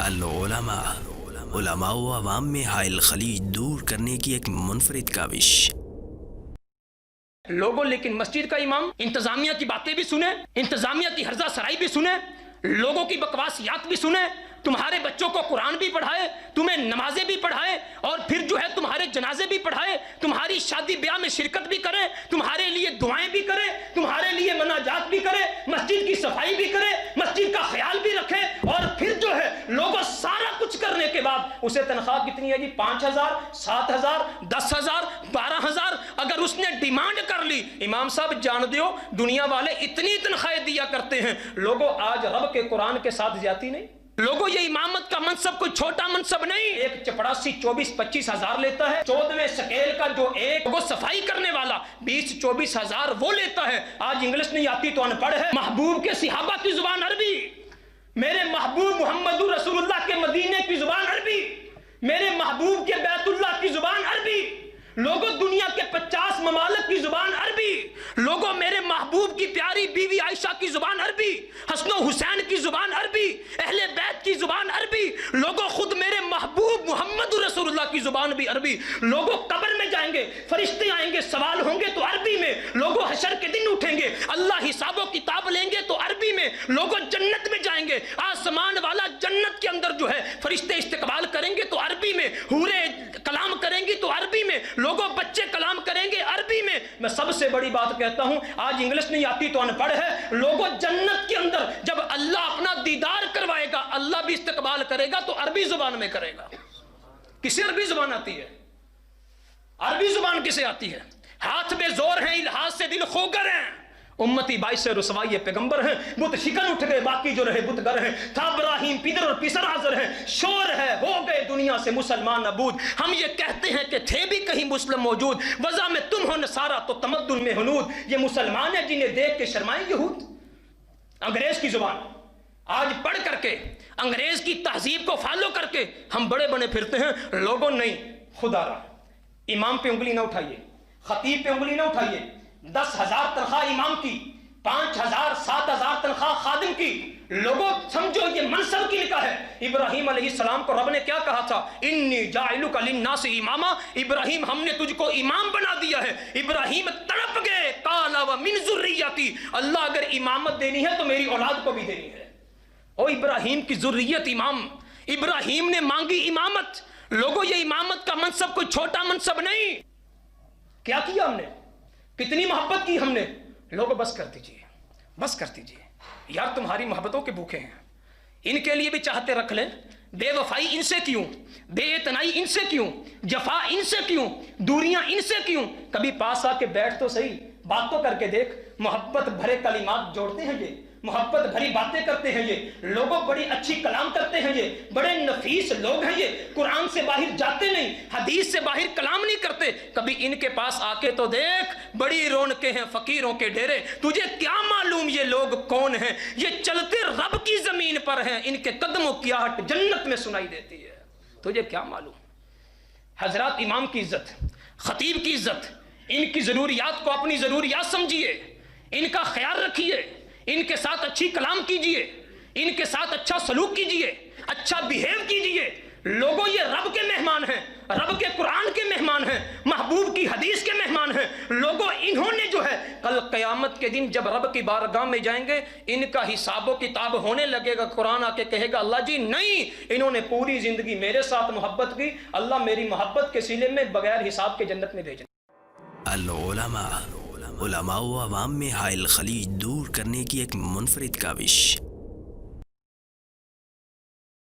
العلماء، علماء و عوام میں حائل خلیج دور کرنے کی ایک منفرد کاوش۔ لوگوں لیکن مسجد کا امام انتظامیہ کی باتیں بھی سنیں، انتظامیہ کی ہرزہ سرائی بھی سنیں، لوگوں کی بکواسیات بھی سنیں، تمہارے بچوں کو قرآن بھی پڑھائے، تمہیں نمازیں بھی پڑھائے، اور پھر جو ہے تمہارے جنازے بھی پڑھائے، تمہاری شادی بیاہ میں شرکت بھی کرے، تمہارے لیے دعائیں بھی کرے، تمہارے لیے مناجات بھی کرے، مسجد کی صفائی بھی کرے، مسجد کا خیال بھی رکھے، اور پھر جو ہے لوگوں سارا کچھ کرنے کے بعد اسے تنخواہ کتنی ہے جی؟ 5,000، 7,000، 10,000، 12,000 اگر اس نے ڈیمانڈ کر لی، امام صاحب جان دیو دنیا والے اتنی تنخواہیں دیا کرتے ہیں۔ لوگوں آج رب کے قرآن کے ساتھ زیادتی نہیں؟ لوگوں یہ امامت کا منصب کوئی چھوٹا منصب نہیں، ایک چپڑاسی 24-25 ہزار لیتا ہے، 14ویں سکیل کا جو ایک وہ صفائی کرنے والا 20-24 ہزار وہ لیتا ہے۔ آج انگلش نہیں آتی تو ان پڑھ ہے۔ محبوب کے صحابہ کی زبان عربی، میرے محبوب محمد رسول اللہ کے مدینے کی زبان عربی، میرے محبوب کے بیت اللہ کی زبان عربی، لوگوں دنیا کے 50 ممالک کی زبان عربی، لوگوں میرے محبوب کی پیاری بیوی عائشہ کی زبان عربی، حسن و حسین کی زبان عربی، اہل بیت کی زبان عربی، لوگوں خود میرے محبوب محمد رسول اللہ کی زبان بھی عربی، لوگوں قبر میں جائیں گے، فرشتے آئیں گے، سوال ہوں گے تو عربی میں، لوگوں حشر کے دن اٹھیں گے، اللہ حساب و کتاب لیں گے تو عربی میں، لوگوں جنت میں جائیں گے، آسمان والا جنت کے اندر جو ہے فرشتے استقبال کریں گے تو عربی میں، حوریں کلام کریں گی تو عربی میں، لوگوں بچے کلام کریں گے عربی میں۔ میں سب سے بڑی بات کہتا ہوں، آج انگلش نہیں آتی تو ان پڑھ ہے، لوگوں جنت کے اندر جب اللہ اپنا دیدار کروائے گا، اللہ بھی استقبال کرے گا تو عربی زبان میں کرے گا۔ کسے عربی زبان آتی ہے؟ عربی زبان کسے آتی ہے؟ ہاتھ میں زور ہیں، الحاظ سے دل خوگر ہیں، امتی باعث رسوائی پیغمبر ہیں، بت شکن اٹھ گئے باقی جو رہے بت گر ہیں، تھا ابراہیم پیدر اور پیسر حاضر ہیں، شور ہے ہو گئے دنیا سے مسلمان نبود، ہم یہ کہتے ہیں کہ تھے بھی کہیں مسلم موجود، وضع میں تم ہو نصارہ تو تمدن میں ہنود، یہ مسلمان ہیں جنہیں دیکھ کے شرمائیں یہود۔ انگریز کی زبان آج پڑھ کر کے، انگریز کی تہذیب کو فالو کر کے ہم بڑے بنے پھرتے ہیں، لوگوں نہیں، خدا رہا امام پہ انگلی نہ اٹھائیے، خطیب پہ انگلی نہ اٹھائیے، 10,000 تنخواہ امام کی، 5,000 7,000 تنخواہ خادم کی، لوگوں سمجھو یہ منصب کی لکھا ہے۔ ابراہیم علیہ السلام کو رب نے کیا کہا تھا؟ انی جاعلک للناس اماما، ابراہیم ہم نے تجھ کو امام بنا دیا ہے۔ ابراہیم تڑپ گئے، قال ومن ذریتی، اللہ اگر امامت دینی ہے تو میری اولاد کو بھی دینی ہے۔ او ابراہیم کی ذریت امام، ابراہیم نے مانگی امامت۔ لوگوں یہ امامت کا منصب کوئی چھوٹا منصب نہیں۔ کیا کیا ہم نے؟ کتنی محبت کی ہم نے؟ لوگوں بس کر دیجئے، بس کر دیجئے، یار تمہاری محبتوں کے بھوکے ہیں، ان کے لیے بھی چاہتے رکھ لیں، بے وفائی ان سے کیوں، بے اعتنائی ان سے کیوں، جفا ان سے کیوں، دوریاں ان سے کیوں؟ کبھی پاس آ کے بیٹھ تو صحیح، بات تو کر کے دیکھ، محبت بھرے کلمات جوڑتے ہیں یہ، محبت بھری باتیں کرتے ہیں یہ، لوگوں بڑی اچھی کلام کرتے ہیں یہ، بڑے نفیس لوگ ہیں یہ، قرآن سے باہر جاتے نہیں، حدیث سے باہر کلام نہیں کرتے، کبھی ان کے پاس آ کے تو دیکھ، بڑی رونقیں ہیں فقیروں کے ڈیرے، تجھے کیا معلوم یہ لوگ کون ہیں؟ یہ چلتے رب کی زمین پر ہیں، ان کے قدموں کی آہٹ جنت میں سنائی دیتی ہے، تجھے کیا معلوم؟ حضرات امام کی عزت، خطیب کی عزت، ان کی ضروریات کو اپنی ضروریات سمجھیے، ان کا خیال رکھیے، ان کے ساتھ اچھی کلام کیجئے، ان کے ساتھ اچھا سلوک کیجئے، اچھا بیہیو کیجئے۔ لوگوں یہ رب کے مہمان ہیں، رب کے قرآن کے مہمان ہیں، محبوب کی حدیث کے مہمان ہیں، لوگوں انہوں نے جو ہے کل قیامت کے دن جب رب کی بارگاہ میں جائیں گے، ان کا حساب و کتاب ہونے لگے گا، قرآن آ کے کہے گا اللہ جی نہیں، انہوں نے پوری زندگی میرے ساتھ محبت کی، اللہ میری محبت کے سلے میں بغیر حساب کے جنت میں بھیجیں۔ العلماء، علماء و عوام میں حائل خلیج دور کرنے کی ایک منفرد کاوش۔